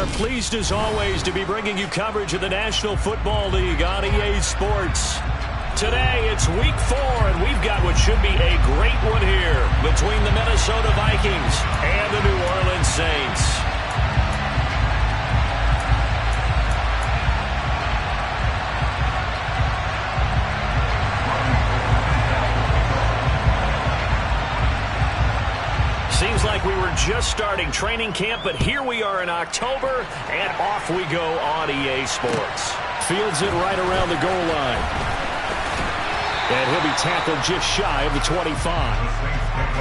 are pleased as always to be bringing you coverage of the National Football League on EA Sports. Today it's week 4 and we've got what should be a great one here between the Minnesota Vikings and the New Orleans Saints. Seems like we were just starting training camp, but here we are in October, and off we go on EA Sports. Fields it right around the goal line. And he'll be tackled just shy of the 25.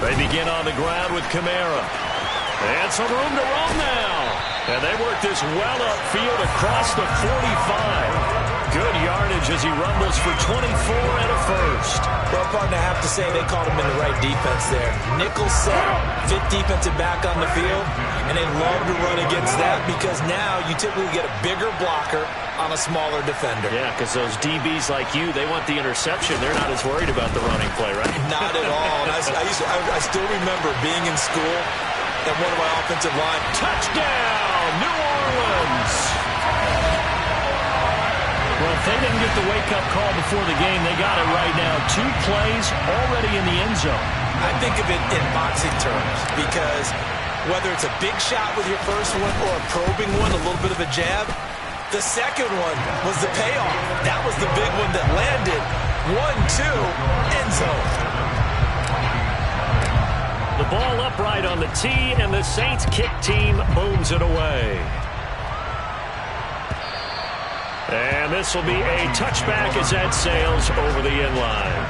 They begin on the ground with Kamara. And some room to roam now. And they work this well upfield across the 45. Good yardage as he rumbles for 24 and a first. Well, partner, I have to say they called him in the right defense there. Nickel set, fifth defensive back on the field, and they love to run against that because now you typically get a bigger blocker on a smaller defender. Yeah, because those DBs like you, they want the interception. They're not as worried about the running play, right? Not at all. And I still remember being in school and one of my offensive line. Touchdown, New Orleans! Well, if they didn't get the wake-up call before the game, they got it right now. 2 plays already in the end zone. I think of it in boxing terms because whether it's a big shot with your first one or a probing one, a little bit of a jab, the second one was the payoff. That was the big one that landed. 1-2, end zone. The ball upright on the tee, and the Saints kick team booms it away. And this will be a touchback as that sails over the end line.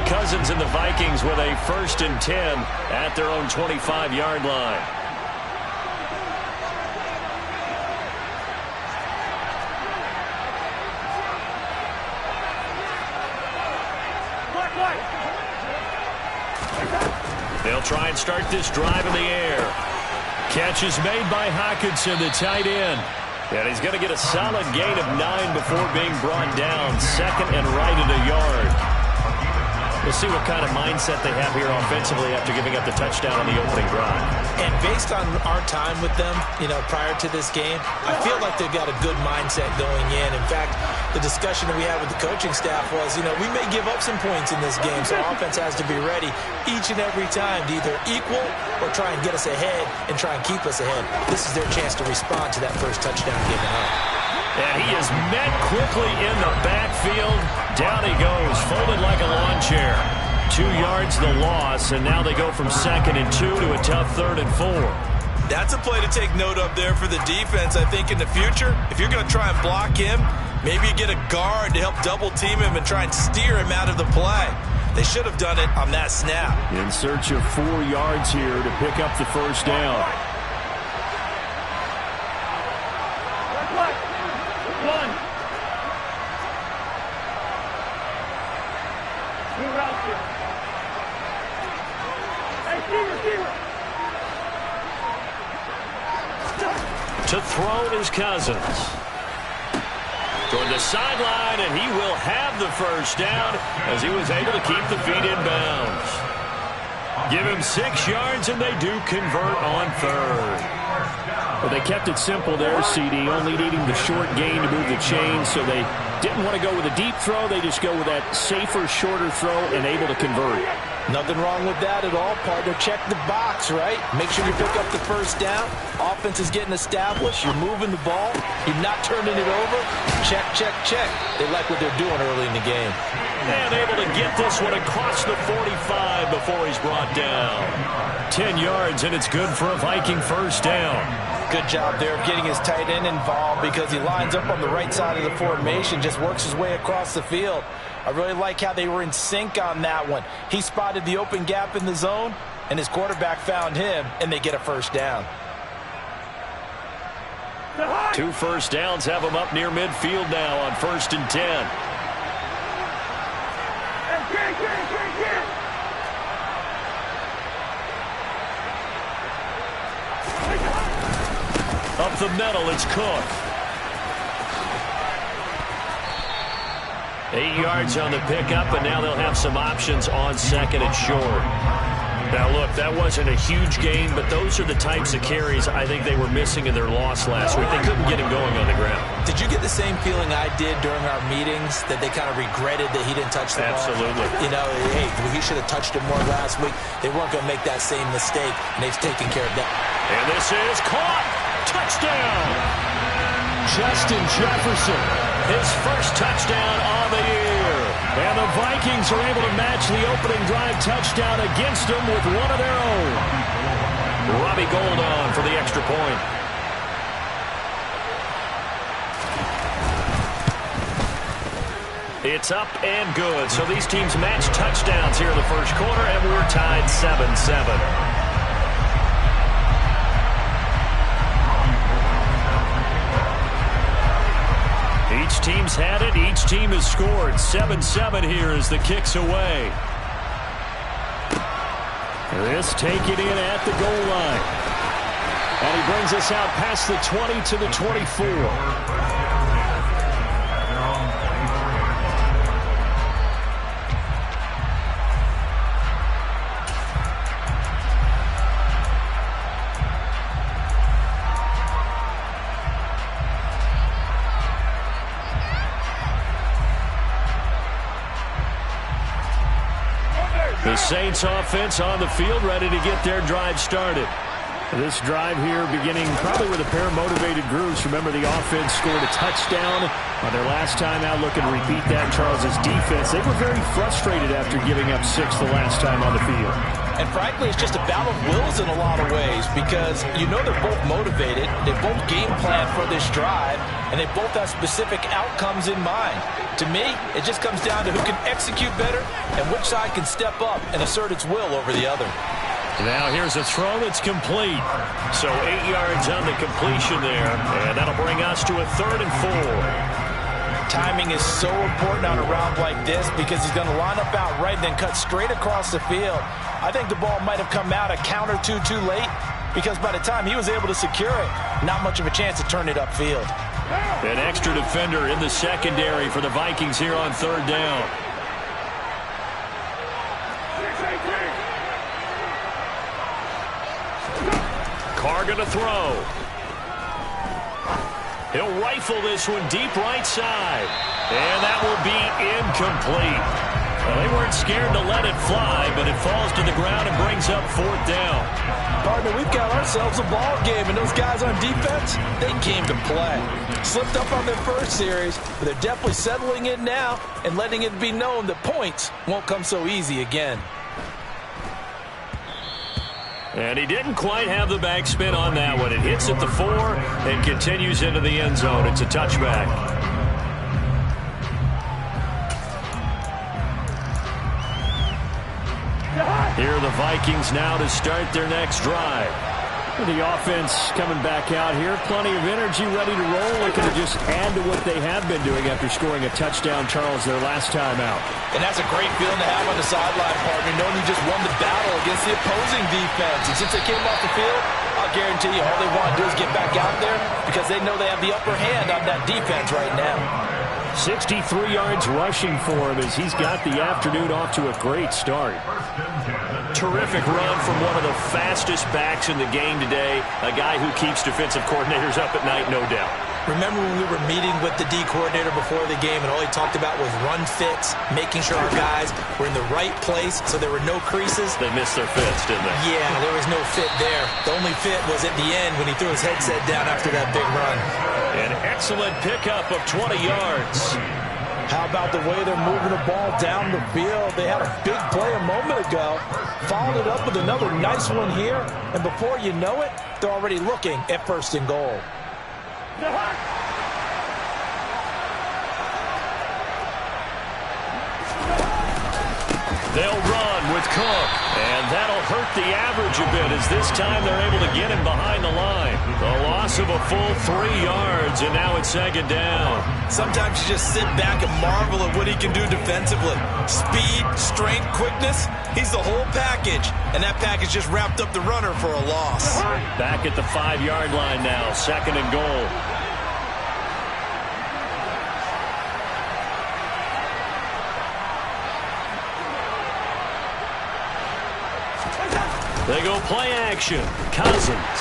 Cousins and the Vikings with a 1st and 10 at their own 25-yard line. They'll try and start this drive in the air. Catch is made by Hockenson, the tight end. And he's going to get a solid gain of 9 before being brought down. 2nd and right at a yard. We'll see what kind of mindset they have here offensively after giving up the touchdown on the opening drive. And based on our time with them, prior to this game, I feel like they've got a good mindset going in. In fact, the discussion that we had with the coaching staff was, we may give up some points in this game, so offense has to be ready each and every time to either equal or try and get us ahead and try and keep us ahead. This is their chance to respond to that first touchdown given up. And he is met quickly in the backfield. Down he goes, folded like a lawn chair. 2 yards the loss, and now they go from 2nd and 2 to a tough 3rd and 4. That's a play to take note of there for the defense. I think in the future, if you're going to try and block him, maybe you get a guard to help double-team him and try and steer him out of the play. They should have done it on that snap. In search of 4 yards here to pick up the first down. To throw is Cousins. Toward the sideline, and he will have the first down as he was able to keep the feet in bounds. Give him 6 yards, and they do convert on 3rd. Well, they kept it simple there, CD, only needing the short gain to move the chains, so they didn't want to go with a deep throw. They just go with that safer, shorter throw and able to convert. Nothing wrong with that at all, partner. Check the box, right? Make sure you pick up the first down. Offense is getting established. You're moving the ball. You're not turning it over. Check, check, check. They like what they're doing early in the game. And able to get this one across the 45 before he's brought down. 10 yards, and it's good for a Viking first down. good job there of getting his tight end involved because he lines up on the right side of the formation, just works his way across the field. I really like how they were in sync on that one. He spotted the open gap in the zone, and his quarterback found him, and they get a first down. 2 first downs have them up near midfield now on 1st and 10. Up the middle, it's Cook. 8 yards on the pickup, and now they'll have some options on 2nd and short. Now, look, that wasn't a huge gain, but those are the types of carries I think they were missing in their loss last week. They couldn't get him going on the ground. Did you get the same feeling I did during our meetings, that they kind of regretted that he didn't touch the ball? Absolutely. You know, hey, he should have touched it more last week. They weren't going to make that same mistake, and they've taken care of that. And this is caught. Touchdown. Justin Jefferson, his first touchdown on the year. And the Vikings are able to match the opening drive touchdown against them with one of their own. Robbie Gould on for the extra point. It's up and good. So these teams match touchdowns here in the first quarter, and we're tied 7-7. Each team's had it. Each team has scored. 7-7 here as the kick's away. This taken in at the goal line. And he brings us out past the 20 to the 24. The Saints offense on the field, ready to get their drive started. This drive here beginning probably with a pair of motivated grooves. Remember, the offense scored a touchdown on their last time out. Looking to repeat that. Charles's defense, they were very frustrated after giving up 6 the last time on the field. And frankly, it's just a battle of wills in a lot of ways because you know they're both motivated. They both game plan for this drive, and they both have specific outcomes in mind. To me, it just comes down to who can execute better and which side can step up and assert its will over the other. Now here's a throw that's complete. So 8 yards on the completion there, and that'll bring us to a 3rd and 4. Timing is so important on a round like this because he's going to line up out right and then cut straight across the field. I think the ball might have come out a count or two too late because by the time he was able to secure it, not much of a chance to turn it upfield. An extra defender in the secondary for the Vikings here on 3rd down. Carr going to throw. He'll rifle this one deep right side. And that will be incomplete. Well, they weren't scared to let it fly, but it falls to the ground and brings up 4th down. Partner, we've got ourselves a ball game, and those guys on defense, they came to play. Slipped up on their first series, but they're definitely settling in now and letting it be known that points won't come so easy again. And he didn't quite have the backspin on that one. It hits at the 4 and continues into the end zone. It's a touchback. Here are the Vikings now to start their next drive. The offense coming back out here. Plenty of energy, ready to roll. Looking to just add to what they have been doing after scoring a touchdown, Charles, their last time out. And that's a great feeling to have on the sideline, partner, knowing you just won the battle against the opposing defense. And since they came off the field, I'll guarantee you all they want to do is get back out there because they know they have the upper hand on that defense right now. 63 yards rushing for him as he's got the afternoon off to a great start. Terrific run from one of the fastest backs in the game today, a guy who keeps defensive coordinators up at night, no doubt. Remember when we were meeting with the D coordinator before the game and all he talked about was run fits, making sure our guys were in the right place so there were no creases? They missed their fits, didn't they? Yeah, there was no fit there. The only fit was at the end when he threw his headset down after that big run. An excellent pickup of 20 yards. How about the way they're moving the ball down the field? They had a big play a moment ago. Followed it up with another nice one here, and before you know it, they're already looking at 1st and goal. They'll run with Cook, and that'll hurt the average a bit as this time they're able to get him behind the line. The loss of a full 3 yards, and now it's 2nd down. Sometimes you just sit back and marvel at what he can do defensively. Speed, strength, quickness, he's the whole package, and that package just wrapped up the runner for a loss. Back at the 5-yard line now, 2nd and goal. They go play action. Cousins.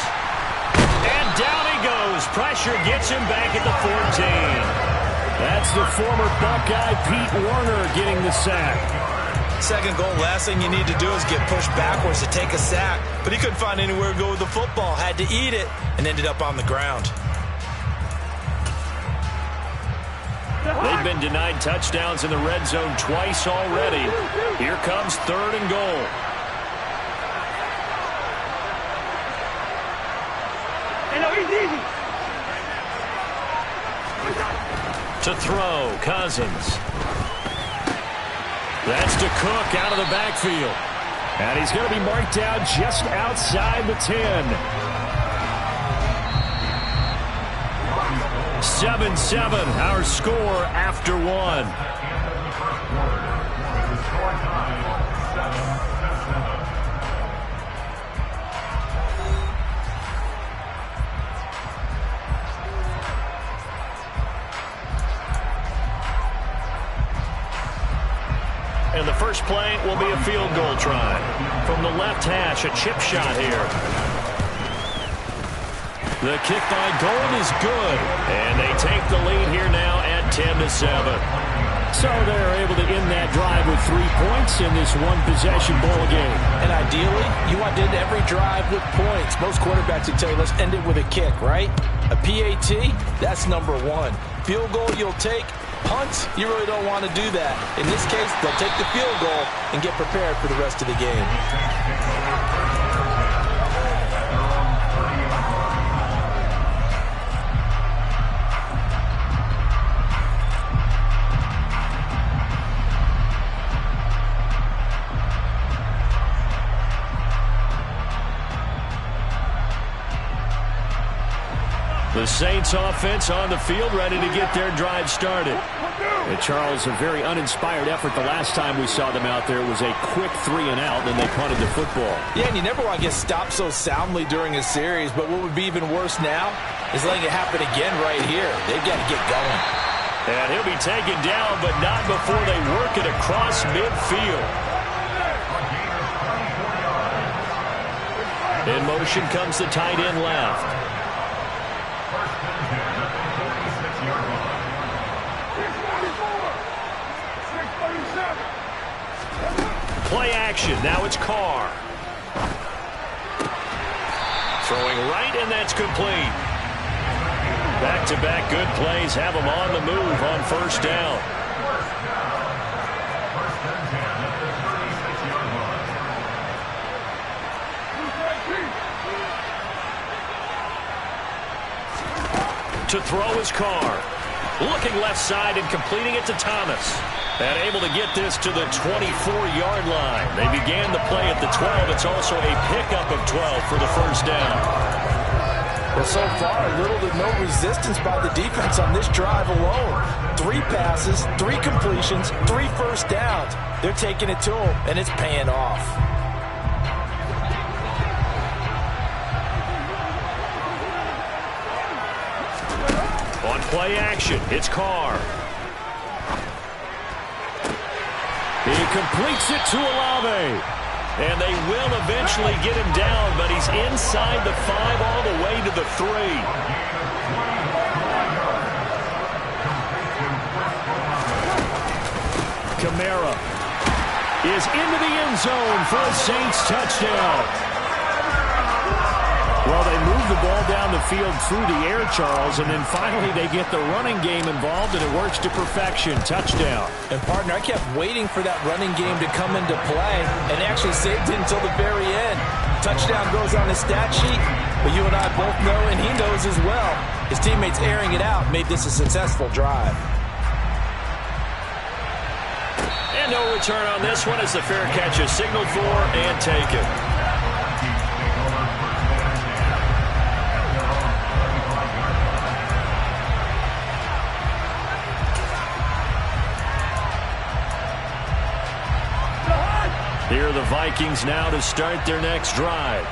And down he goes. Pressure gets him back at the 14. That's the former Buckeye Pete Werner getting the sack. 2nd goal, last thing you need to do is get pushed backwards to take a sack. But he couldn't find anywhere to go with the football. Had to eat it and ended up on the ground. They've been denied touchdowns in the red zone twice already. Here comes 3rd and goal. To throw, Cousins. That's to Cook out of the backfield. And he's going to be marked down just outside the 10. 7-7, our score after 1. And the first play will be a field goal try. From the left hash, a chip shot here. The kick by Gold is good. And they take the lead here now at 10-7. So they're able to end that drive with 3 points in this one-possession ball game. And ideally, you want to end every drive with points. Most quarterbacks would tell you, let's end it with a kick, right? A PAT, that's number 1. Field goal you'll take. Punts, you really don't want to do that. In this case, they'll take the field goal and get prepared for the rest of the game. The Saints offense on the field, ready to get their drive started. And Charles, a very uninspired effort the last time we saw them out there. It was a quick 3 and out, then they punted the football. Yeah, and you never want to get stopped so soundly during a series, but what would be even worse now is letting it happen again right here. They've got to get going. And he'll be taken down, but not before they work it across midfield. In motion comes the tight end left. Play action. Now it's Carr. Throwing right, and that's complete. Back-to-back good plays have him on the move on 1st down. To throw is Carr. Looking left side and completing it to Thomas. And able to get this to the 24-yard line. They began the play at the 12. It's also a pickup of 12 for the 1st down. Well, so far, little to no resistance by the defense on this drive alone. 3 passes, 3 completions, 3 first downs. They're taking it to them, and it's paying off. On play action, it's Carr. He completes it to Olave. And they will eventually get him down, but he's inside the 5 all the way to the 3. Kamara is into the end zone for a Saints touchdown. Well, they move the ball down the field through the air, Charles, and then finally they get the running game involved, and it works to perfection. Touchdown. And, partner, I kept waiting for that running game to come into play and actually saved it until the very end. Touchdown goes on his stat sheet, but you and I both know, and he knows as well, his teammates airing it out made this a successful drive. And no return on this one as the fair catch is signaled for and taken. Here are the Vikings now to start their next drive.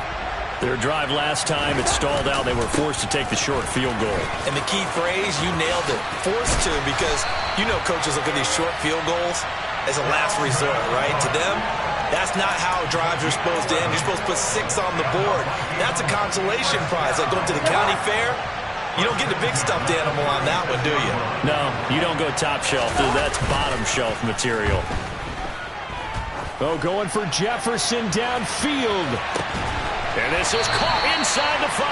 Their drive last time, it stalled out. They were forced to take the short field goal. And the key phrase, you nailed it. Forced to, because you know coaches look at these short field goals as a last resort, right? To them, that's not how drives are supposed to end. You're supposed to put 6 on the board. That's a consolation prize. Like going to the county fair, you don't get the big stuffed animal on that one, do you? No, you don't go top shelf. That's bottom shelf material. Oh, going for Jefferson downfield. And this is caught inside the 5.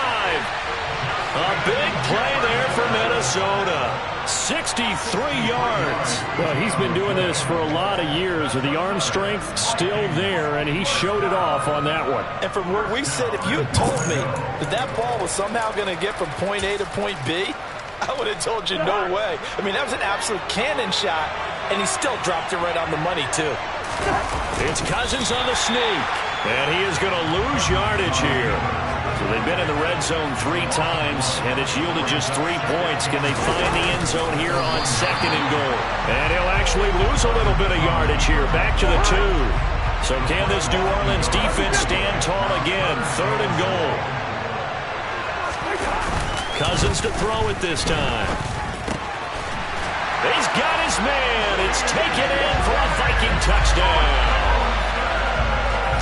A big play there for Minnesota. 63 yards. Well, he's been doing this for a lot of years with the arm strength still there, and he showed it off on that one. And from where we sit, if you had told me that that ball was somehow going to get from point A to point B, I would have told you no way. I mean, that was an absolute cannon shot, and he still dropped it right on the money, too. It's Cousins on the sneak, and he is going to lose yardage here. So they've been in the red zone 3 times, and it's yielded just 3 points. Can they find the end zone here on 2nd and goal? And he'll actually lose a little bit of yardage here, back to the 2. So can this New Orleans defense stand tall again? 3rd and goal. Cousins to throw it this time. He's got his man. It's taken in for a Viking touchdown.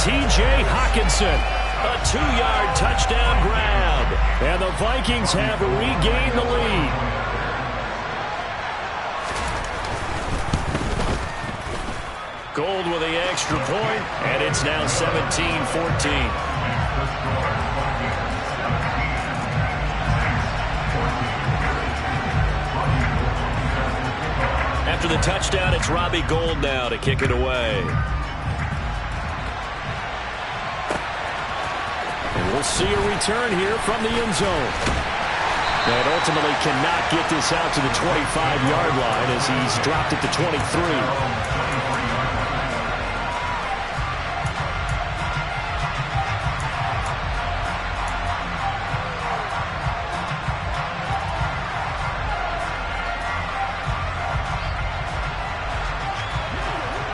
T.J. Hockenson, a 2-yard touchdown grab. And the Vikings have regained the lead. Gold with the extra point, and it's now 17-14. After the touchdown, it's Robbie Gould now to kick it away. And we'll see a return here from the end zone. And ultimately cannot get this out to the 25-yard line as he's dropped it to 23.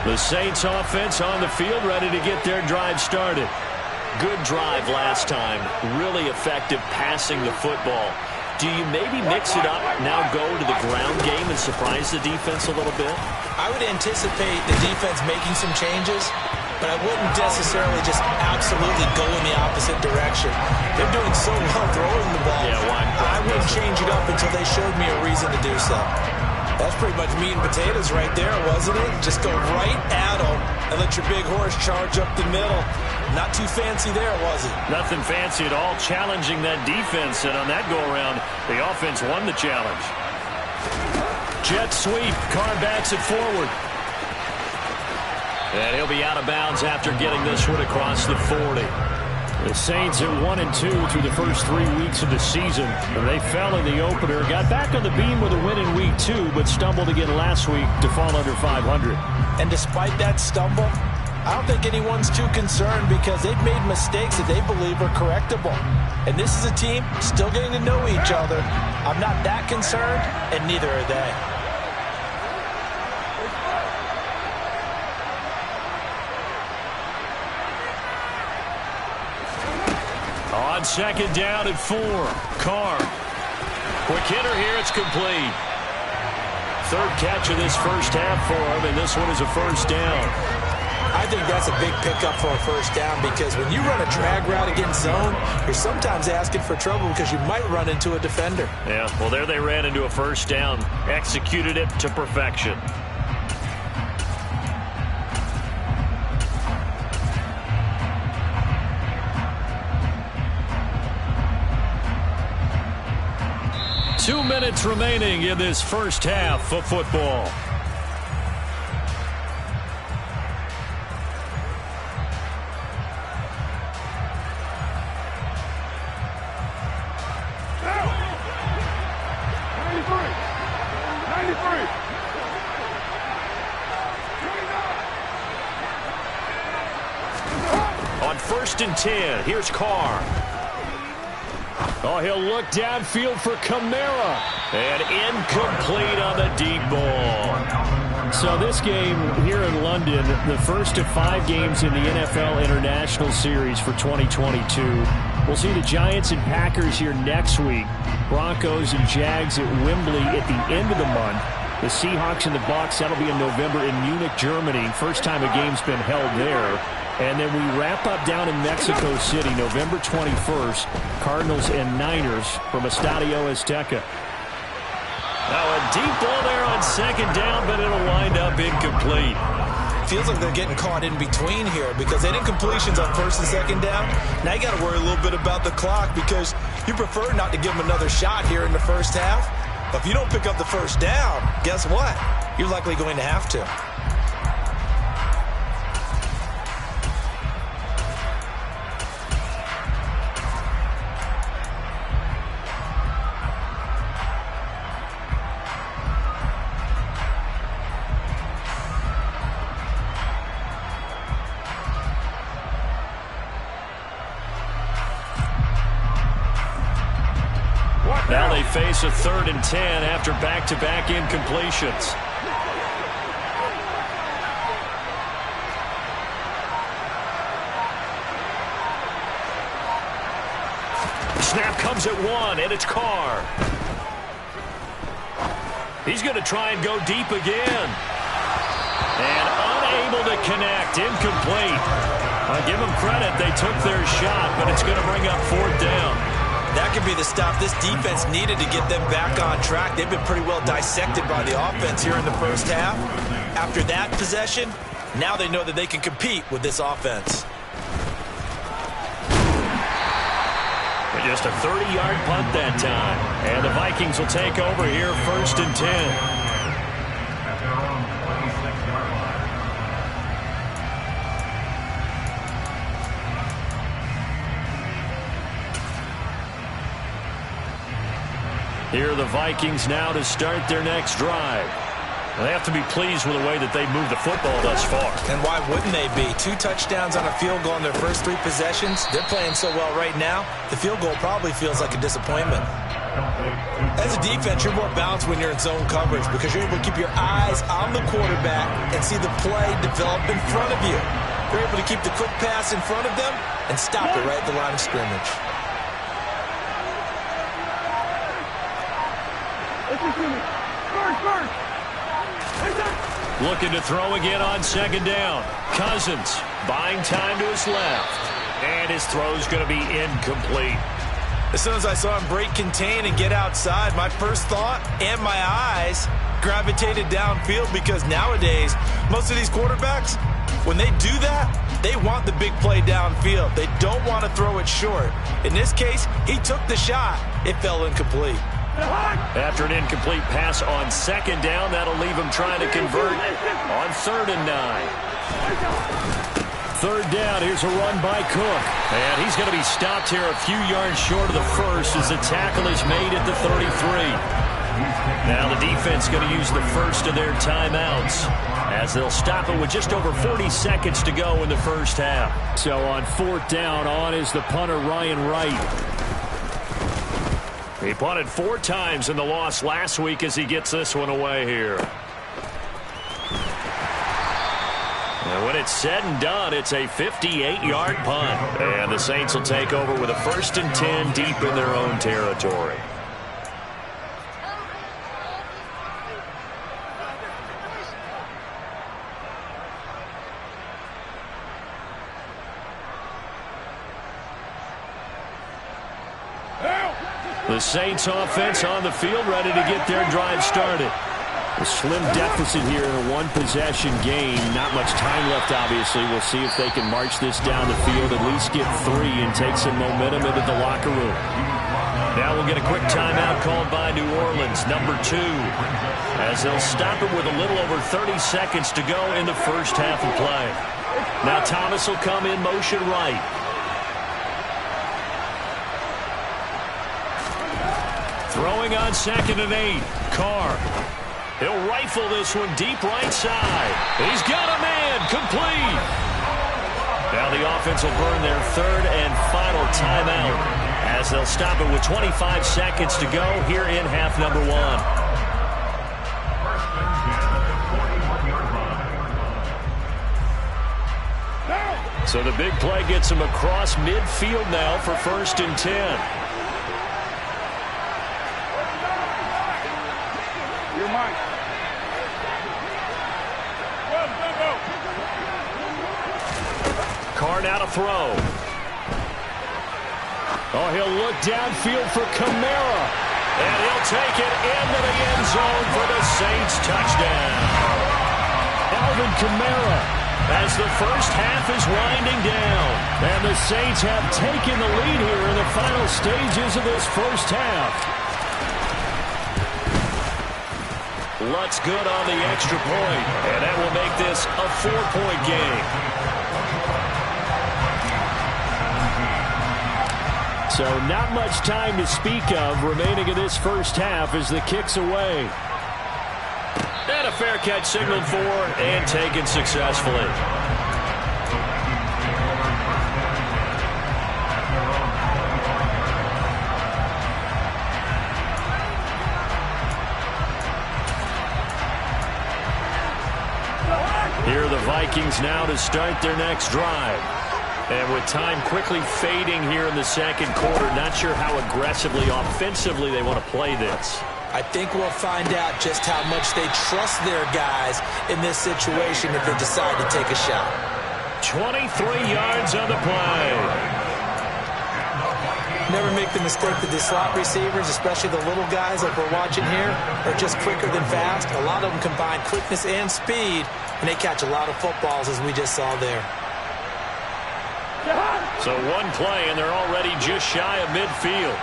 The Saints offense on the field, ready to get their drive started. Good drive last time. Really effective passing the football. Do you maybe mix it up, now go to the ground game and surprise the defense a little bit? I would anticipate the defense making some changes, but I wouldn't necessarily just absolutely go in the opposite direction. They're doing so well throwing the ball. Yeah, I wouldn't change it up until they showed me a reason to do so. That's pretty much meat and potatoes right there, wasn't it? Just go right at them and let your big horse charge up the middle. Not too fancy there, was it? Nothing fancy at all, challenging that defense, and on that go-around, the offense won the challenge. Jet sweep, Carr backs it forward. And he'll be out of bounds after getting this one across the 40. The Saints are 1-2 through the first 3 weeks of the season. They fell in the opener, got back on the beam with a win in week 2, but stumbled again last week to fall under 500. And despite that stumble, I don't think anyone's too concerned because they've made mistakes that they believe are correctable. And this is a team still getting to know each other. I'm not that concerned, and neither are they. On 2nd down at 4, Carr. Quick hitter here, it's complete. 3rd catch of this first half for him, and this one is a first down. I think that's a big pickup for a first down because when you run a drag route against zone, you're sometimes asking for trouble because you might run into a defender. Yeah, well, there they ran into a first down, executed it to perfection. 2 minutes remaining in this first half of football. On 1st and 10, here's Carr. Oh, he'll look downfield for Kamara. And incomplete on the deep ball. So this game here in London, the first of 5 games in the NFL International Series for 2022. We'll see the Giants and Packers here next week. Broncos and Jags at Wembley at the end of the month. The Seahawks and the Bucs, that'll be in November in Munich, Germany. First time a game's been held there. And then we wrap up down in Mexico City, November 21st, Cardinals and Niners from Estadio Azteca. Now a deep ball there on 2nd down, but it'll wind up incomplete. Feels like they're getting caught in between here because they didn't completions on 1st and 2nd down. Now you got to worry a little bit about the clock because you prefer not to give them another shot here in the first half. But if you don't pick up the 1st down, guess what? You're likely going to have to. Now they face a 3rd and 10 after back-to-back incompletions. Snap comes at 1, and it's Carr. He's going to try and go deep again. And unable to connect, incomplete. I'll give them credit, they took their shot, but it's going to bring up 4th down. That could be the stop this defense needed to get them back on track. They've been pretty well dissected by the offense here in the first half. After that possession, now they know that they can compete with this offense. Just a 30-yard punt that time. And the Vikings will take over here 1st and 10. Here are the Vikings now to start their next drive. They have to be pleased with the way that they've moved the football thus far. And why wouldn't they be? 2 touchdowns on a field goal in their first 3 possessions. They're playing so well right now, the field goal probably feels like a disappointment. As a defense, you're more balanced when you're in zone coverage because you're able to keep your eyes on the quarterback and see the play develop in front of you. You're able to keep the quick pass in front of them and stop it right at the line of scrimmage. Looking to throw again on 2nd down. Cousins buying time to his left. And his throw's going to be incomplete. As soon as I saw him break contain and get outside, my first thought and my eyes gravitated downfield because nowadays, most of these quarterbacks, when they do that, they want the big play downfield. They don't want to throw it short. In this case, he took the shot. It fell incomplete. After an incomplete pass on 2nd down, that'll leave him trying to convert on 3rd and 9. 3rd down, here's a run by Cook. And he's going to be stopped here a few yards short of the first as the tackle is made at the 33. Now the defense going to use the first of their timeouts as they'll stop it with just over 40 seconds to go in the first half. So on 4th down, on is the punter Ryan Wright. He punted 4 times in the loss last week as he gets this one away here. And when it's said and done, it's a 58-yard punt. And the Saints will take over with a 1st and 10 deep in their own territory. The Saints offense on the field, ready to get their drive started. A slim deficit here in a one-possession game. Not much time left, obviously. We'll see if they can march this down the field, at least get 3 and take some momentum into the locker room. Now we'll get a quick timeout called by New Orleans, number 2, as they'll stop it with a little over 30 seconds to go in the first half of play. Now Thomas will come in motion right. Throwing on 2nd and 8. Carr. He'll rifle this one deep right side. He's got a man. Complete. Now the offense will burn their 3rd and final timeout as they'll stop it with 25 seconds to go here in half number 1. So the big play gets him across midfield now for 1st and 10. Carr now to throw. Oh, he'll look downfield for Kamara. And he'll take it into the end zone for the Saints touchdown. Alvin Kamara as the first half is winding down. And the Saints have taken the lead here in the final stages of this first half. Lutz good on the extra point. And that will make this a 4-point game. So not much time to speak of remaining in this first half as the kick's away. And a fair catch signaled for and taken successfully. Here are the Vikings now to start their next drive. And with time quickly fading here in the second quarter, not sure how aggressively, offensively they want to play this. I think we'll find out just how much they trust their guys in this situation if they decide to take a shot. 23 yards on the play. Never make the mistake that the slot receivers, especially the little guys like we're watching here, are just quicker than fast. A lot of them combine quickness and speed, and they catch a lot of footballs as we just saw there. So one play, and they're already just shy of midfield.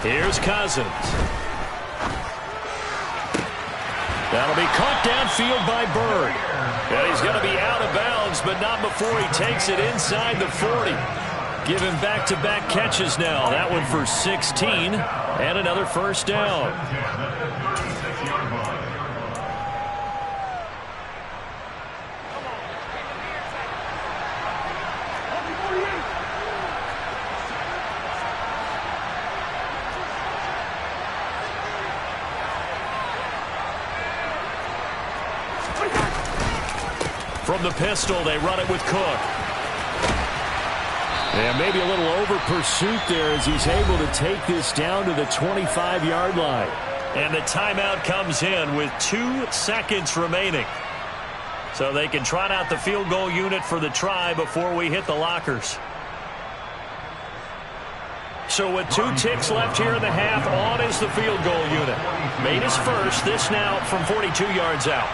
Here's Cousins. That'll be caught downfield by Bird. And he's going to be out of bounds, but not before he takes it inside the 40. Giving back-to-back catches now. That one for 16 and another first down. From the pistol, they run it with Cook. And maybe a little over pursuit there as he's able to take this down to the 25-yard line. And the timeout comes in with 2 seconds remaining. So they can trot out the field goal unit for the try before we hit the lockers. So with 2 ticks left here in the half, on is the field goal unit. Made his first, this now from 42 yards out.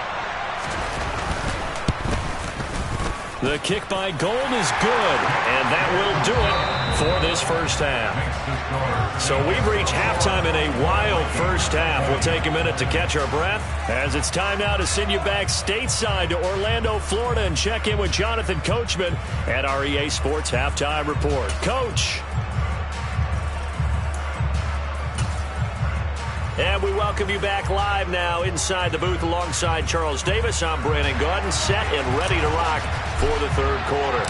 The kick by Gold is good, and that will do it for this first half. So we've reached halftime in a wild first half. We'll take a minute to catch our breath as it's time now to send you back stateside to Orlando, Florida, and check in with Jonathan Coachman at our EA Sports Halftime Report. Coach. And we welcome you back live now inside the booth alongside Charles Davis. I'm Brandon Gaudin, set and ready to rock for the third quarter.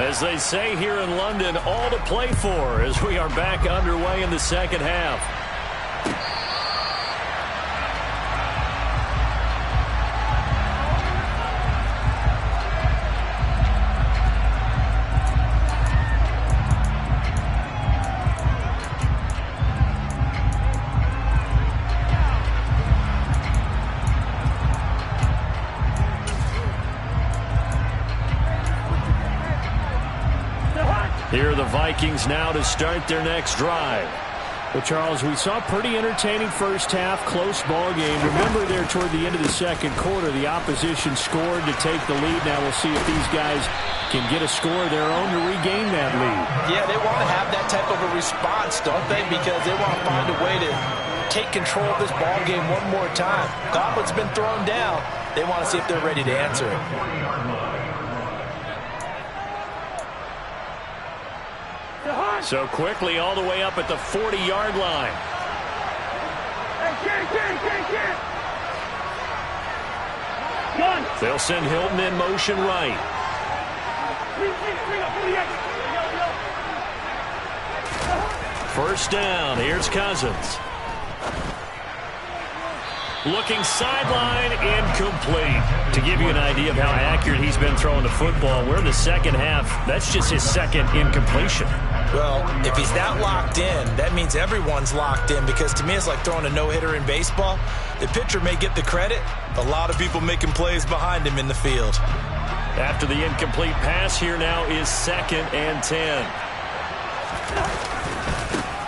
As they say here in London, all to play for as we are back underway in the second half. Here are the Vikings now to start their next drive. Well, Charles, we saw pretty entertaining first half, close ball game. Remember there toward the end of the second quarter, the opposition scored to take the lead. Now we'll see if these guys can get a score of their own to regain that lead. Yeah, they want to have that type of a response, don't they? Because they want to find a way to take control of this ball game one more time. Gauntlet's been thrown down. They want to see if they're ready to answer it. So quickly all the way up at the 40-yard line. They'll send Hilton in motion right. First down. Here's Cousins. Looking sideline, incomplete. To give you an idea of how accurate he's been throwing the football, we're in the second half. That's just his second incompletion. Well, if he's that locked in, that means everyone's locked in, because to me it's like throwing a no-hitter in baseball. The pitcher may get the credit, a lot of people making plays behind him in the field. After the incomplete pass, here now is 2nd and 10.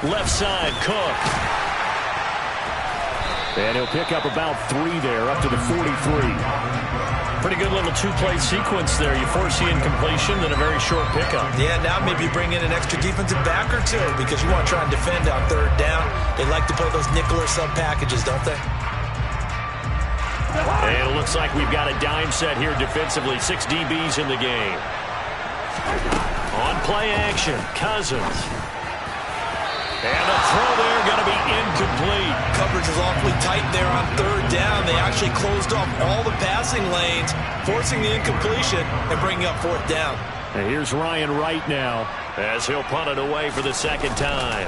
Left side, Cook. And he'll pick up about 3 there, up to the 43. Pretty good little two-play sequence there. You force the incompletion, then a very short pickup. Yeah, now maybe you bring in an extra defensive back or two, because you want to try and defend on third down. They like to play those nickel or sub packages, don't they? And it looks like we've got a dime set here defensively. 6 DBs in the game. On play action, Cousins. And the throw there going to be incomplete. Coverage is awfully tight there on third down. They actually closed off all the passing lanes, forcing the incompletion and bringing up 4th down. And here's Ryan Wright now, as he'll punt it away for the second time.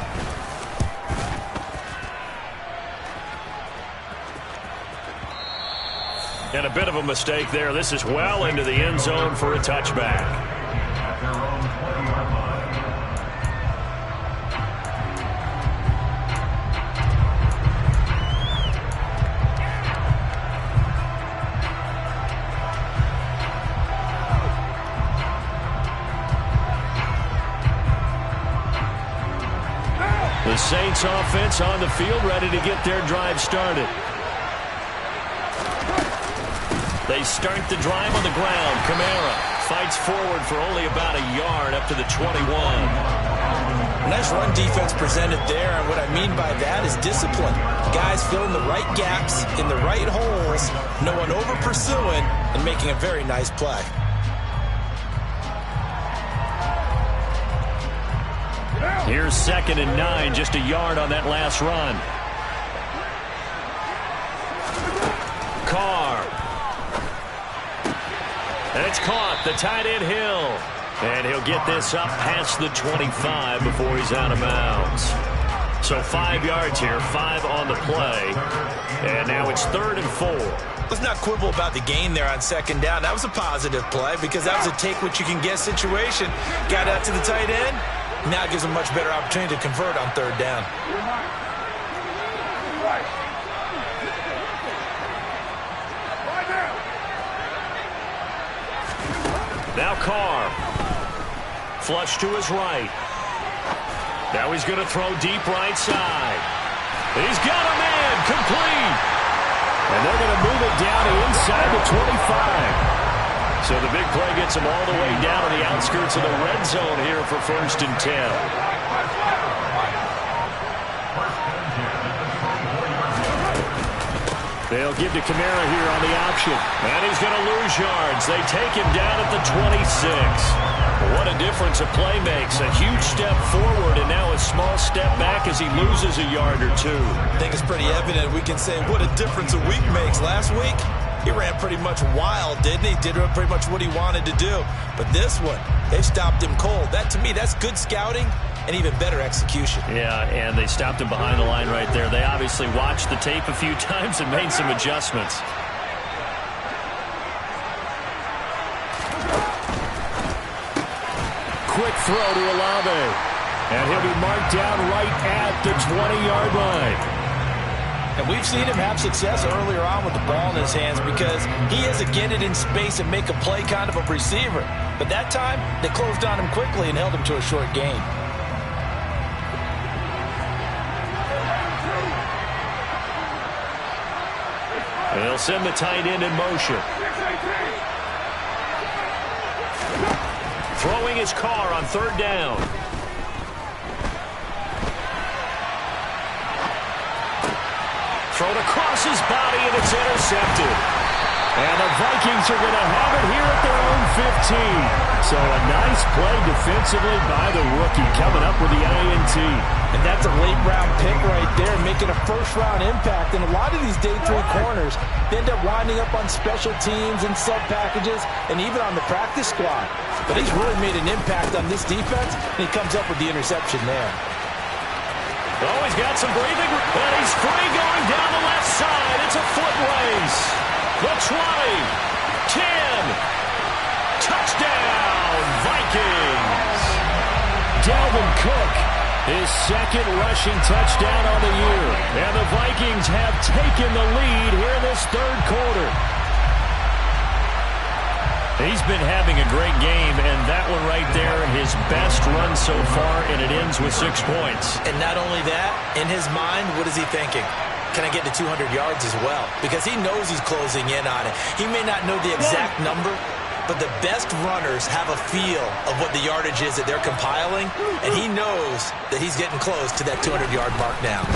And a bit of a mistake there. This is well into the end zone for a touchback. The Saints offense on the field, ready to get their drive started. They start the drive on the ground. Kamara fights forward for only about a yard up to the 21. Nice run defense presented there, and what I mean by that is discipline. Guys filling the right gaps in the right holes, no one over pursuing, and making a very nice play. Here's 2nd and 9, just a yard on that last run. Carr. And it's caught, the tight end Hill. And he'll get this up past the 25 before he's out of bounds. So 5 yards here, 5 on the play. And now it's 3rd and 4. Let's not quibble about the gain there on 2nd down. That was a positive play, because that was a take-what-you-can-get situation. Got out to the tight end. Now it gives them a much better opportunity to convert on 3rd down. Now Carr. Flush to his right. Now he's going to throw deep right side. He's got a man. Complete. And they're going to move it down to inside the 25. So the big play gets him all the way down to the outskirts of the red zone here for 1st and 10. They'll give to Kamara here on the option. And he's going to lose yards. They take him down at the 26. What a difference a play makes. A huge step forward and now a small step back as he loses a yard or 2. I think it's pretty evident. We can say what a difference a week makes. Last week, he ran pretty much wild, didn't he? Did pretty much what he wanted to do. But this one, they stopped him cold. That, to me, that's good scouting and even better execution. Yeah, and they stopped him behind the line right there. They obviously watched the tape a few times and made some adjustments. Quick throw to Olave. And he'll be marked down right at the 20-yard line. And we've seen him have success earlier on with the ball in his hands, because he is a get it in space and make a play kind of a receiver. But that time, they closed on him quickly and held him to a short gain. And they'll send the tight end in motion. Throwing his car on third down. Thrown across his body, and it's intercepted. And the Vikings are going to have it here at their own 15. So a nice play defensively by the rookie, coming up with the INT. And that's a late-round pick right there, making a first-round impact. And a lot of these day 3 corners, they end up winding up on special teams and sub-packages and even on the practice squad. But he's really made an impact on this defense, and he comes up with the interception there. Oh, he's got some breathing, and he's free going down the left side. It's a foot race. The 20, 10, touchdown, Vikings. Dalvin Cook, his second rushing touchdown on the year. And the Vikings have taken the lead here in this third quarter. He's been having a great game, and that one right there, his best run so far, and it ends with 6 points. And not only that, in his mind, what is he thinking? Can I get to 200 yards as well? Because he knows he's closing in on it. He may not know the exact number, but the best runners have a feel of what the yardage is that they're compiling, and he knows that he's getting close to that 200-yard mark now.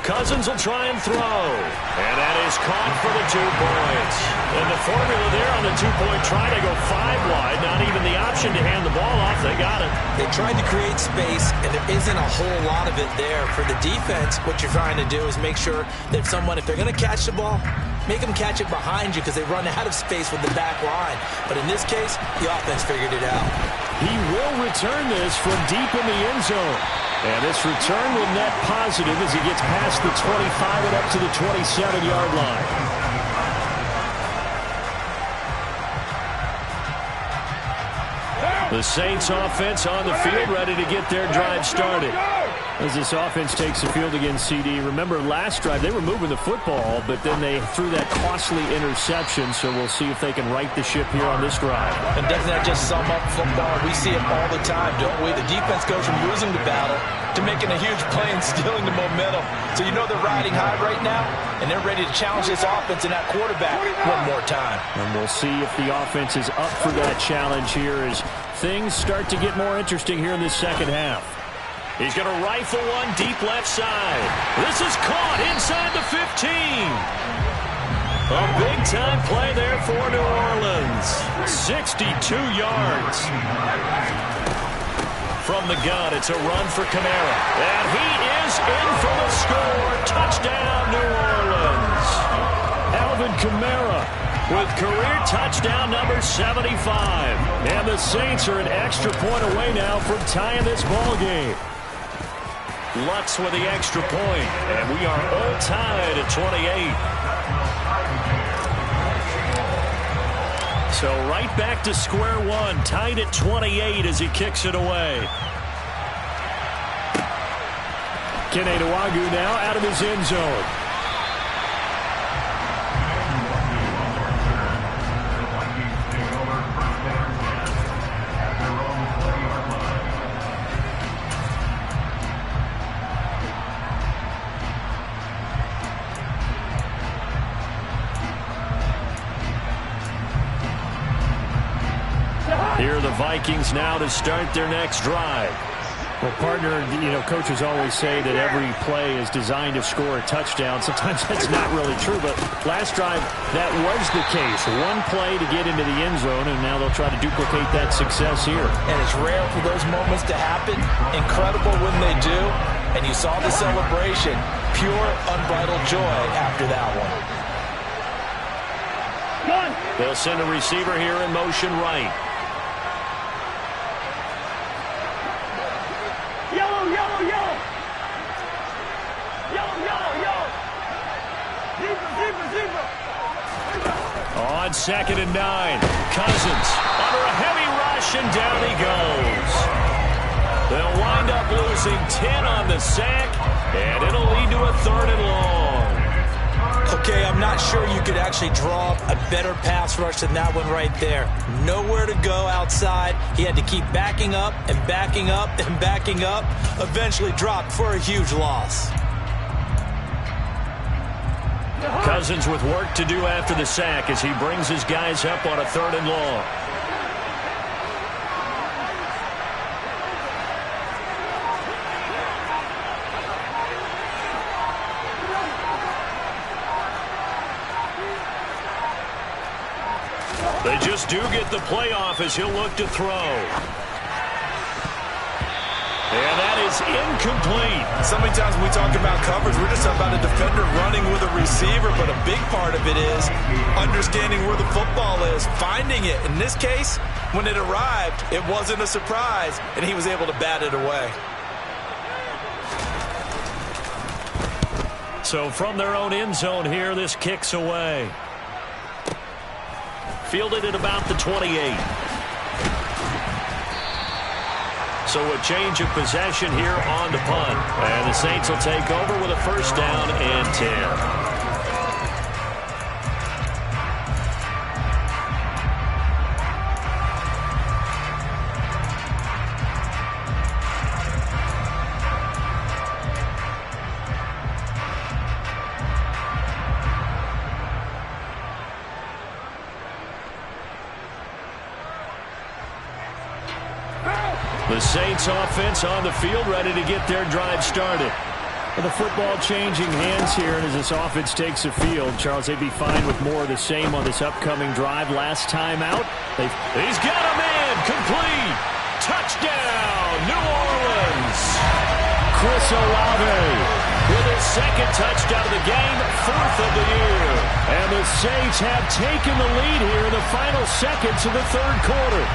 Cousins will try and throw. And that is caught for the 2 points. And the formula there on the 2-point try to go 5 wide. Not even the option to hand the ball off. They got it. They tried to create space, and there isn't a whole lot of it there. For the defense, what you're trying to do is make sure that someone, if they're going to catch the ball, make them catch it behind you because they run out of space with the back line. But in this case, the offense figured it out. He will return this from deep in the end zone. And this return will net positive as he gets past the 25 and up to the 27-yard line. The Saints offense on the field, ready to get their drive started. As this offense takes the field against CD. Remember, last drive, they were moving the football, but then they threw that costly interception, so we'll see if they can right the ship here on this drive. And doesn't that just sum up football? We see it all the time, don't we? The defense goes from losing the battle to making a huge play and stealing the momentum. So you know they're riding high right now, and they're ready to challenge this offense and that quarterback one more time. And we'll see if the offense is up for that challenge here as things start to get more interesting here in this second half. He's going to rifle one deep left side. This is caught inside the 15. A big-time play there for New Orleans. 62 yards. From the gun, it's a run for Kamara. And he is in for the score. Touchdown, New Orleans. Alvin Kamara with career touchdown number 75. And the Saints are an extra point away now from tying this ball game. Lutz with the extra point, and we are all tied at 28. So right back to square one, tied at 28 as he kicks it away. Kene Nwagu now out of his end zone. Here are the Vikings now to start their next drive. Well, partner, coaches always say that every play is designed to score a touchdown. Sometimes that's not really true, but last drive, that was the case. One play to get into the end zone, and now they'll try to duplicate that success here. And it's rare for those moments to happen. Incredible when they do. And you saw the celebration. Pure, unbridled joy after that one. They'll send a receiver here in motion right. On 2nd and 9, Cousins under a heavy rush, and down he goes. They'll wind up losing 10 on the sack, and it'll lead to a 3rd and long. Okay, I'm not sure you could actually draw a better pass rush than that one right there. Nowhere to go outside. He had to keep backing up and backing up and backing up. Eventually dropped for a huge loss. Cousins with work to do after the sack as he brings his guys up on a 3rd and long. They just do get the playoff as he'll look to throw. And that is incomplete. So many times when we talk about coverage, we're just talking about a defender running with a receiver, but a big part of it is understanding where the football is, finding it. In this case, when it arrived, it wasn't a surprise, and he was able to bat it away. So from their own end zone here, this kicks away. Fielded at about the 28. So a change of possession here on the punt. And the Saints will take over with a 1st down and 10. The Saints offense on the field, ready to get their drive started. And the football changing hands here, and as this offense takes the field, Charles, they'd be fine with more of the same on this upcoming drive. Last time out, he's got a man, complete, touchdown, New Orleans. Chris Olave with his 2nd touchdown of the game, 4th of the year. And the Saints have taken the lead here in the final seconds of the 3rd quarter.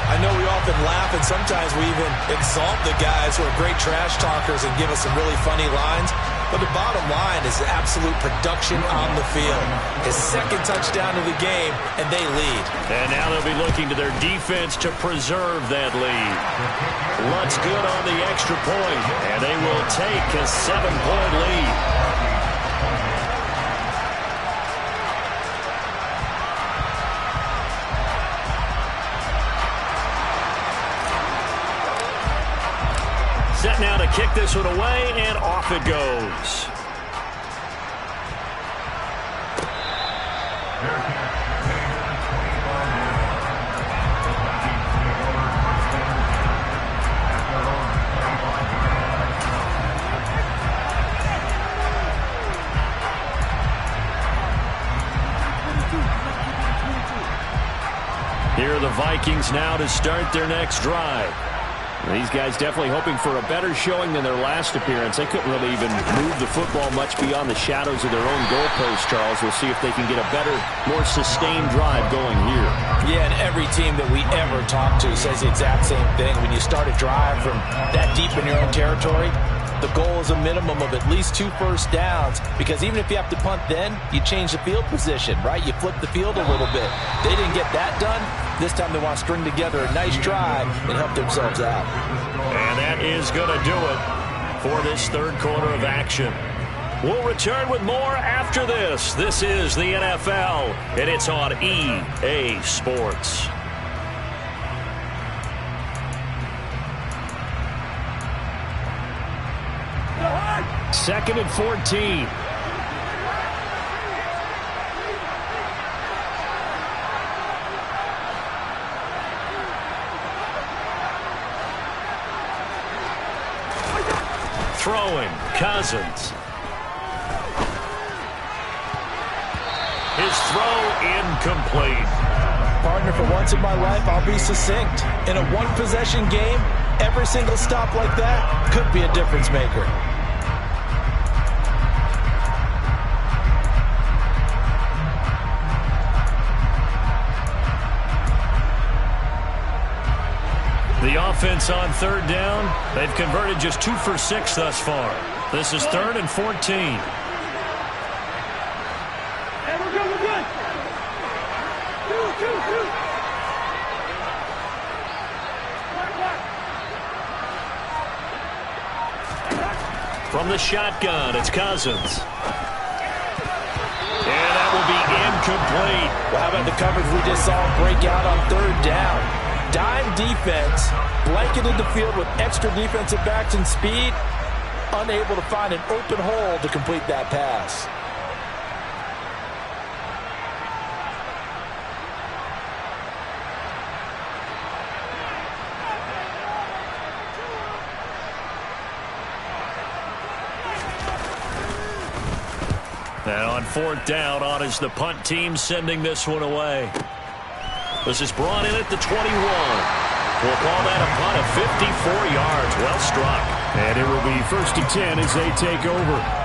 I know we often laugh, and sometimes we even exalt the guys who are great trash talkers and give us some really funny lines. But the bottom line is absolute production on the field. His 2nd touchdown of the game, and they lead. And now they'll be looking to their defense to preserve that lead. Lutz good on the extra point, and they will take a 7-point lead. Set now to kick this one away, and off it goes. Here are the Vikings now to start their next drive. These guys definitely hoping for a better showing than their last appearance. They couldn't really even move the football much beyond the shadows of their own goalpost, Charles. We'll see if they can get a better, more sustained drive going here. Yeah, and every team that we ever talk to says the exact same thing. When you start a drive from that deep in your own territory, the goal is a minimum of at least 2 first downs, because even if you have to punt then, you change the field position, right? You flip the field a little bit. They didn't get that done. This time they want to string together a nice drive and help themselves out. And that is going to do it for this 3rd quarter of action. We'll return with more after this. This is the NFL, and it's on EA Sports. Second and 14. Throwing, Cousins. His throw incomplete. Partner, for once in my life, I'll be succinct. In a one-possession game, every single stop like that could be a difference maker. The offense on 3rd down, they've converted just 2 for 6 thus far. This is 3rd and 14. From the shotgun, it's Cousins. And that will be incomplete. Well, how about the coverage we just saw break out on 3rd down? Dime defense, blanketed the field with extra defensive backs and speed, unable to find an open hole to complete that pass. And on 4th down, on is the punt team sending this one away. This is brought in at the 21. We'll call that a punt of 54 yards. Well struck. And it will be 1st and 10 as they take over.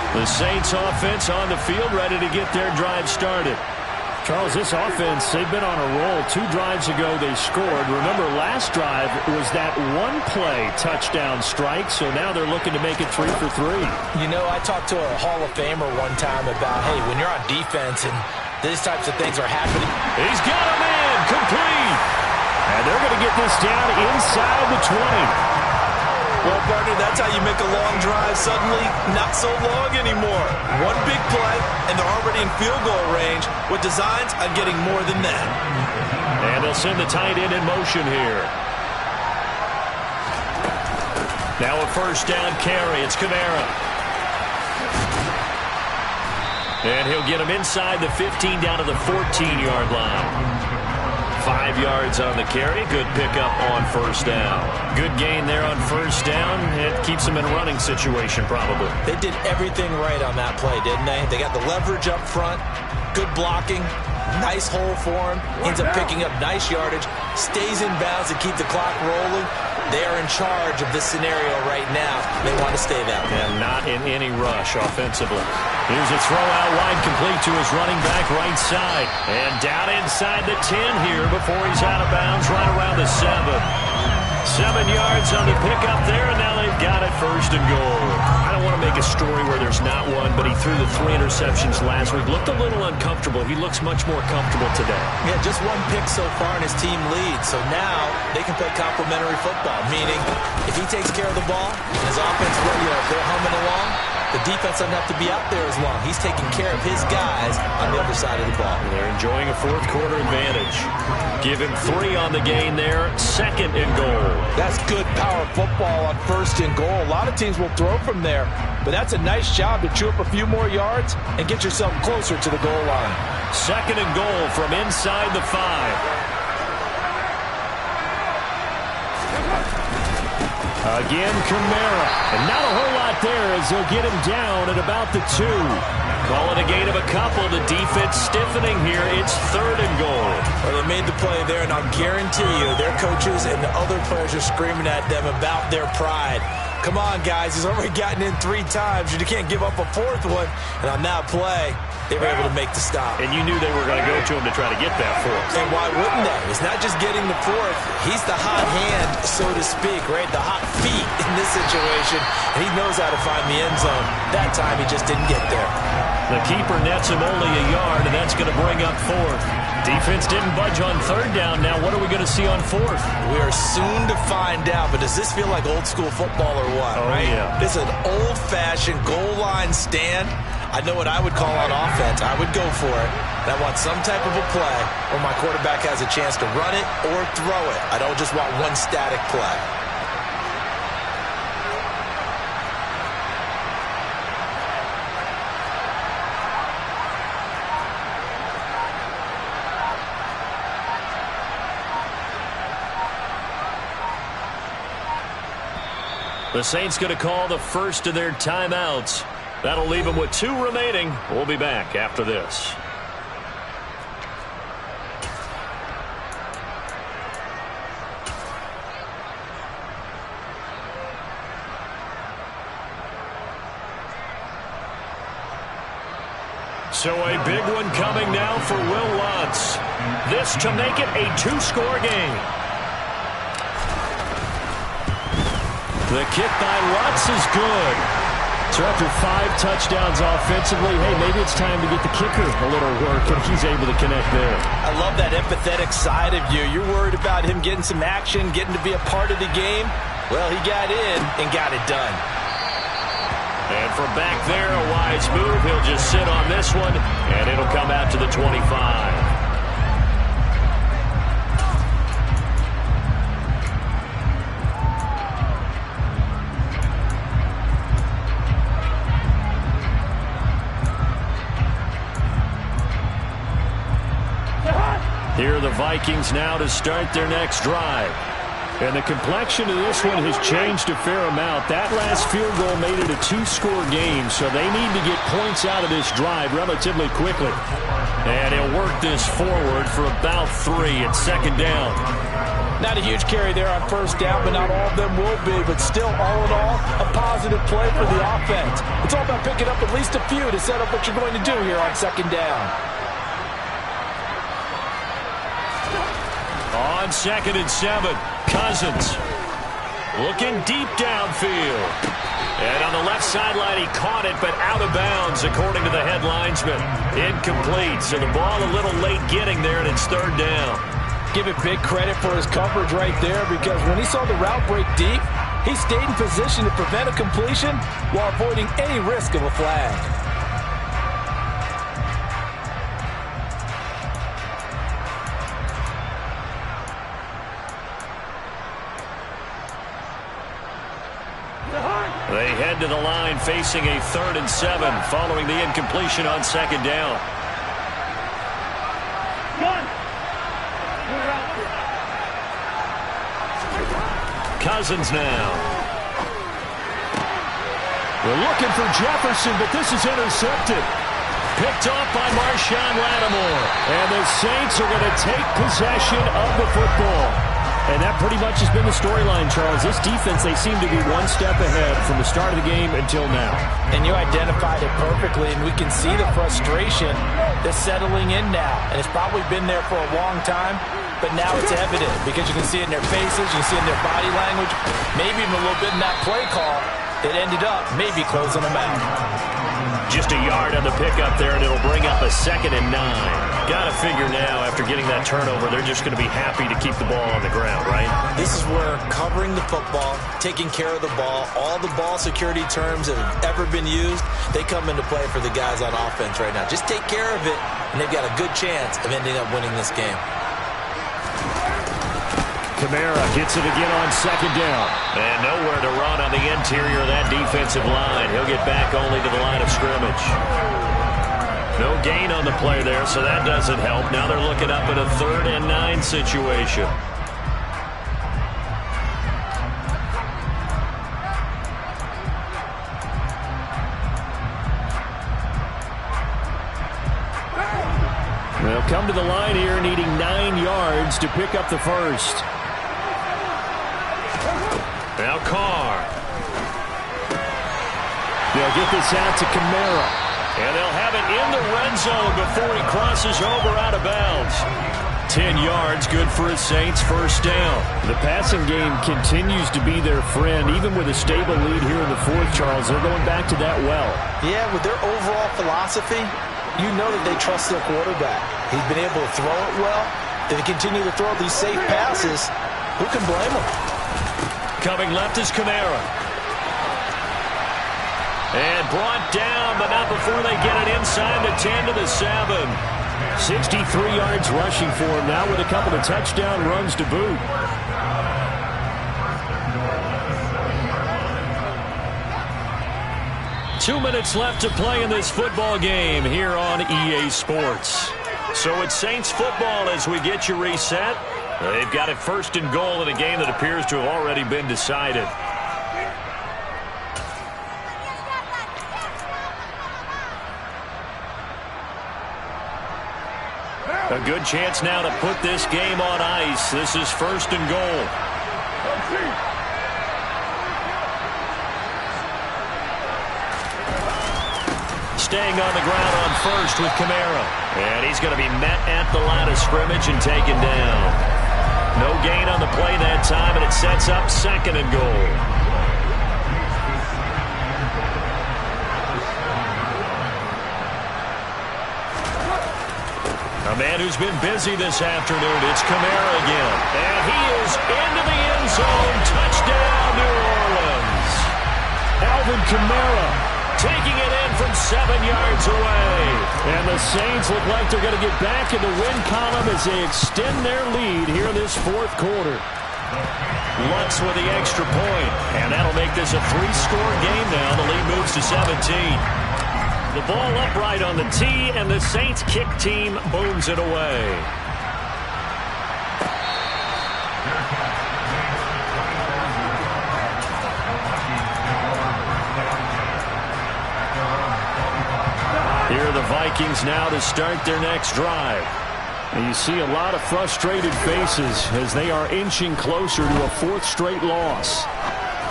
The Saints offense on the field, ready to get their drive started. Charles, this offense, they've been on a roll. 2 drives ago they scored. Remember, last drive was that one-play touchdown strike, so now they're looking to make it 3 for 3. You know, I talked to a Hall of Famer one time about, hey, when you're on defense and these types of things are happening. He's got him in, complete. And they're going to get this down inside the 20. Well, partner, that's how you make a long drive suddenly not so long anymore. One big play, and they're already in field goal range with designs on getting more than that. And they'll send the tight end in motion here. Now a 1st down carry. It's Kamara. And he'll get him inside the 15 down to the 14-yard line. 5 yards on the carry. Good pickup on 1st down. Good gain there on 1st down. It keeps them in a running situation probably. They did everything right on that play, didn't they? They got the leverage up front, good blocking, nice hole for him, ends up picking up nice yardage, stays in bounds to keep the clock rolling. They are in charge of this scenario right now. They want to stay that way. And not in any rush offensively. Here's a throw out wide, complete to his running back right side. And down inside the 10 here before he's out of bounds right around the 7. 7 yards on the pickup there, and now they've got it 1st and goal. I don't want to make a story where there's not one, but he threw the 3 interceptions last week. Looked a little uncomfortable. He looks much more comfortable today. Yeah, just 1 pick so far and his team leads. So now they can play complementary football, meaning if he takes care of the ball and his offense, if they're humming along, the defense doesn't have to be out there as long. He's taking care of his guys on the other side of the ball. They're enjoying a 4th quarter advantage. Give him 3 on the gain there. 2nd and goal. That's good power football on 1st and goal. A lot of teams will throw from there, but that's a nice job to chew up a few more yards and get yourself closer to the goal line. 2nd and goal from inside the 5. Again, Kamara. And not a whole lot there as they'll get him down at about the 2. Call it a gain of a couple. The defense stiffening here. It's 3rd and goal. Well, they made the play there, and I'll guarantee you their coaches and the other players are screaming at them about their pride. Come on, guys. He's already gotten in 3 times. You can't give up a 4th one. And on that play, they were able to make the stop. And you knew they were going to go to him to try to get that 4th. And why wouldn't they? It's not just getting the 4th. He's the hot hand, so to speak, right? The hot feet in this situation. And he knows how to find the end zone. That time, he just didn't get there. The keeper nets him only a yard, and that's going to bring up 4th. Defense didn't budge on 3rd down. Now what are we going to see on 4th? We are soon to find out, but does this feel like old school football or what, right? Yeah. This is an old-fashioned goal line stand. I know what I would call on offense. I would go for it. And I want some type of a play where my quarterback has a chance to run it or throw it. I don't just want one static play. The Saints going to call the first of their timeouts. That'll leave them with 2 remaining. We'll be back after this. So a big one coming now for Will Lutz. This to make it a 2-score game. The kick by Lutz is good. So after 5 touchdowns offensively, hey, maybe it's time to get the kicker a little work, and he's able to connect there. I love that empathetic side of you. You're worried about him getting some action, getting to be a part of the game. Well, he got in and got it done. And from back there, a wise move. He'll just sit on this one, and it'll come out to the 25. Vikings now to start their next drive. And the complexion of this one has changed a fair amount. That last field goal made it a two-score game, so they need to get points out of this drive relatively quickly. And he'll work this forward for about 3 at second down. Not a huge carry there on first down, but not all of them will be. But still, all in all, a positive play for the offense. It's all about picking up at least a few to set up what you're going to do here on second down. On 2nd and 7, Cousins looking deep downfield. And on the left sideline, he caught it, but out of bounds, according to the head linesman. Incomplete, so the ball a little late getting there, and it's 3rd down. Give it big credit for his coverage right there, because when he saw the route break deep, he stayed in position to prevent a completion while avoiding any risk of a flag. They head to the line facing a 3rd and 7 following the incompletion on 2nd down. Cousins now. We're looking for Jefferson, but this is intercepted. Picked off by Marshawn Lattimore. And the Saints are going to take possession of the football. And that pretty much has been the storyline, Charles. This defense, they seem to be one step ahead from the start of the game until now. And you identified it perfectly, and we can see the frustration that's settling in now. And it's probably been there for a long time, but now it's evident because you can see it in their faces, you can see it in their body language, maybe even a little bit in that play call that ended up maybe closing them out. Just a yard on the pickup there, and it'll bring up a 2nd and 9. Got to figure now, after getting that turnover, they're just going to be happy to keep the ball on the ground, right? This is where covering the football, taking care of the ball, all the ball security terms that have ever been used, they come into play for the guys on offense right now. Just take care of it, and they've got a good chance of ending up winning this game. Kamara gets it again on 2nd down. And nowhere to run on the interior of that defensive line. He'll get back only to the line of scrimmage. No gain on the play there, so that doesn't help. Now they're looking up at a 3rd and 9 situation. They'll come to the line here needing 9 yards to pick up the first. Now Carr. They'll get this out to Kamara. And they'll have it in the red zone before he crosses over out of bounds. 10 yards, good for a Saints first down. The passing game continues to be their friend. Even with a stable lead here in the 4th, Charles, they're going back to that well. Yeah, with their overall philosophy, you know that they trust their quarterback. He's been able to throw it well. They continue to throw these safe passes. Who can blame them? Coming left is Kamara. And brought down, but not before they get it inside the 10 to the 7. 63 yards rushing for him now with a couple of touchdown runs to boot. Two minutes left to play in this football game here on EA Sports. So it's Saints football as we get you reset. They've got it 1st and goal in a game that appears to have already been decided. A good chance now to put this game on ice. This is 1st and goal. Staying on the ground on 1st with Kamara. And he's going to be met at the line of scrimmage and taken down. No gain on the play that time, and it sets up 2nd and goal. A man who's been busy this afternoon, it's Kamara again. And he is into the end zone. Touchdown, New Orleans. Alvin Kamara taking it in from 7 yards away. And the Saints look like they're going to get back in the win column as they extend their lead here in this 4th quarter. Lutz with the extra point. And that'll make this a 3-score game now. The lead moves to 17. The ball upright on the tee, and the Saints kick team booms it away. Vikings now to start their next drive. And you see a lot of frustrated faces as they are inching closer to a fourth straight loss.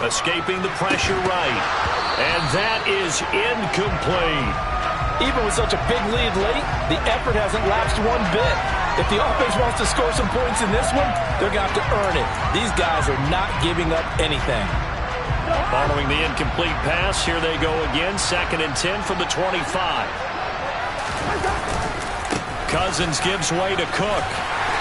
Escaping the pressure right. And that is incomplete. Even with such a big lead late, the effort hasn't lapsed one bit. If the offense wants to score some points in this one, they're going to have to earn it. These guys are not giving up anything. Following the incomplete pass, here they go again. 2nd and 10 from the 25. Cousins gives way to Cook.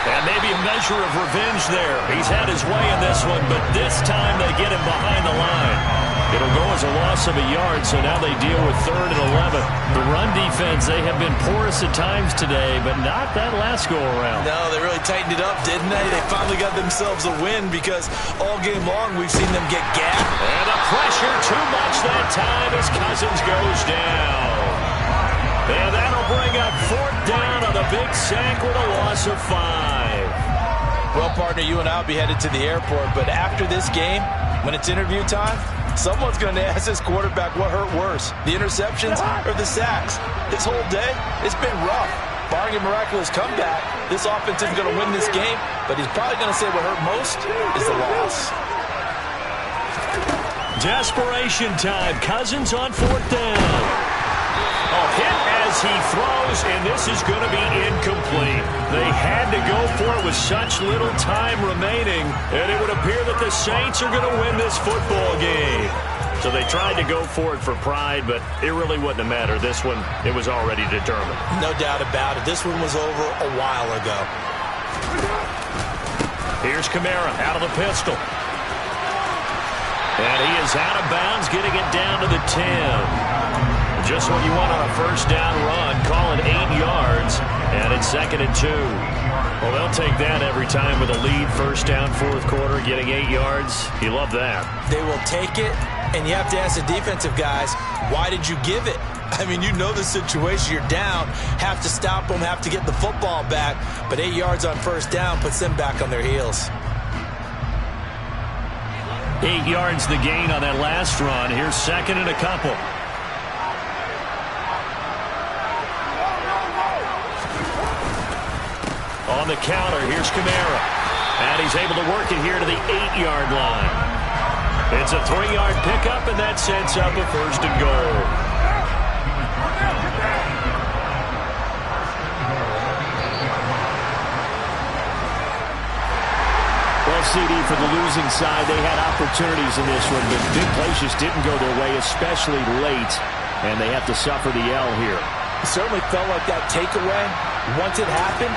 And maybe a measure of revenge there. He's had his way in this one, but this time they get him behind the line. It'll go as a loss of a yard, so now they deal with 3rd and 11. The run defense, they have been porous at times today, but not that last go-around. No, they really tightened it up, didn't they? They finally got themselves a win because all game long we've seen them get gapped. And the pressure too much that time as Cousins goes down. And that'll bring up 4th down on the big sack with a loss of 5. Well, partner, you and I will be headed to the airport, but after this game, when it's interview time, someone's going to ask this quarterback what hurt worse, the interceptions or the sacks. This whole day, it's been rough. Barring a miraculous comeback, this offense isn't going to win this game, but he's probably going to say what hurt most is the loss. Desperation time. Cousins on 4th down. A hit as he throws, and this is going to be incomplete. They had to go for it with such little time remaining, and it would appear that the Saints are going to win this football game. So they tried to go for it for pride, but it really wouldn't have mattered. This one, it was already determined. No doubt about it. This one was over a while ago. Here's Kamara out of the pistol. And he is out of bounds, getting it down to the 10. Just what you want on a 1st down run. Call it 8 yards, and it's 2nd and 2. Well, they'll take that every time with a lead. 1st down, 4th quarter, getting 8 yards. You love that. They will take it, and you have to ask the defensive guys, why did you give it? I mean, you know the situation. You're down, have to stop them, have to get the football back, but 8 yards on 1st down puts them back on their heels. 8 yards the gain on that last run. Here's 2nd and a couple. On the counter, here's Kamara. And he's able to work it here to the 8-yard line. It's a 3-yard pickup, and that sets up a 1st and goal. Well, CD, for the losing side, they had opportunities in this one, but big plays just didn't go their way, especially late, and they have to suffer the L here. It certainly felt like that takeaway, once it happened,